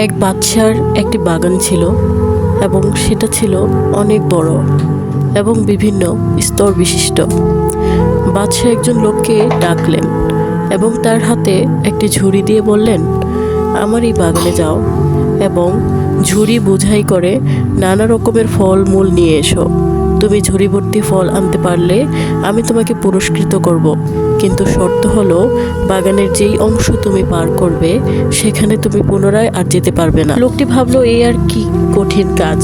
এক বাদশার একটি বাগান ছিল এবং সেটা ছিল অনেক বড় এবং বিভিন্ন স্তর বিশিষ্ট। বাদশাহ একজন লোককে ডাকলেন এবং তার হাতে একটি ঝুড়ি দিয়ে বললেন, আমার এই বাগানে যাও এবং ঝুড়ি বোঝাই করে নানা রকমের ফল মূল নিয়ে এসো। তুমি ঝুড়ি ভর্তি ফল আনতে পারলে আমি তোমাকে পুরস্কৃত করব, কিন্তু শর্ত হলো বাগানের যেই অংশ তুমি পার করবে সেখানে তুমি পুনরায় আর যেতে পারবে না। লোকটি ভাবলো এই আর কি কঠিন কাজ।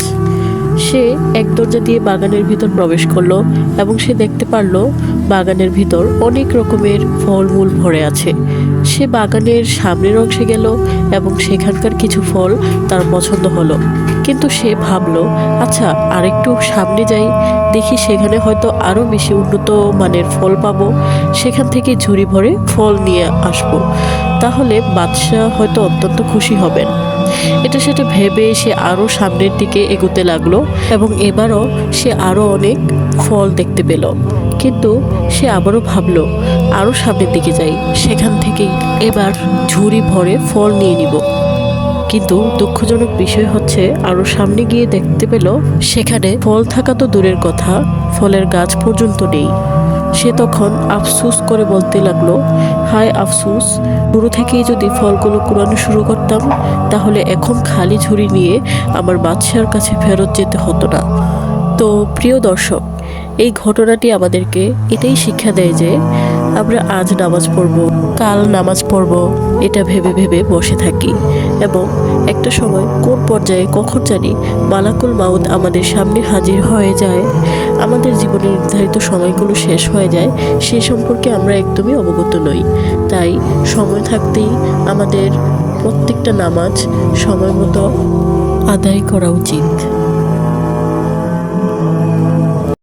সে এক দরজা দিয়ে বাগানের ভিতর প্রবেশ করলো এবং সে দেখতে পারলো বাগানের ভিতর অনেক রকমের ফলমূল ভরে আছে। সে বাগানের সামনের অংশে গেল এবং সেখানকার কিছু ফল তার পছন্দ হলো, কিন্তু সে ভাবলো আচ্ছা আরেকটু সামনে যাই, দেখি সেখানে হয়তো আরও বেশি উন্নত মানের ফল পাবো, সেখান থেকে ঝুড়ি ভরে ফল নিয়ে আসবো, তাহলে বাদশাহ হয়তো অত্যন্ত খুশি হবেন। এটা সেটা ভেবে সে আরও সামনের দিকে এগোতে লাগলো এবং এবারও সে আরও অনেক ফল দেখতে পেল, কিন্তু সে আবারও ভাবলো আরও সামনের দিকে যাই, সেখান থেকেই এবার ঝুড়ি ভরে ফল নিয়ে নিব। কিন্তু দুঃখজনক বিষয় হচ্ছে আরও সামনে গিয়ে দেখতে পেল সেখানে ফল থাকা তো দূরের কথা, ফলের গাছ পর্যন্ত নেই। সে তখন আফসোস করে বলতে লাগলো, হায় আফসোস, শুরু থেকেই যদি ফলগুলো কুড়ানো শুরু করতাম তাহলে এখন খালি ঝুড়ি নিয়ে আমার বাদশার কাছে ফেরত যেতে হতো না। তো প্রিয় দর্শক, এই ঘটনাটি আমাদেরকে এটাই শিক্ষা দেয় যে আমরা আজ নামাজ পড়ব, কাল নামাজ পড়ব, এটা ভেবে ভেবে বসে থাকি এবং একটা সময় কোন পর্যায়ে কখন জানি মালাকুল মাউত আমাদের সামনে হাজির হয়ে যায়, আমাদের জীবনের নির্ধারিত সময়গুলো শেষ হয়ে যায়, সে সম্পর্কে আমরা একদমই অবগত নই। তাই সময় থাকতেই আমাদের প্রত্যেকটা নামাজ সময় মতো আদায় করা উচিত।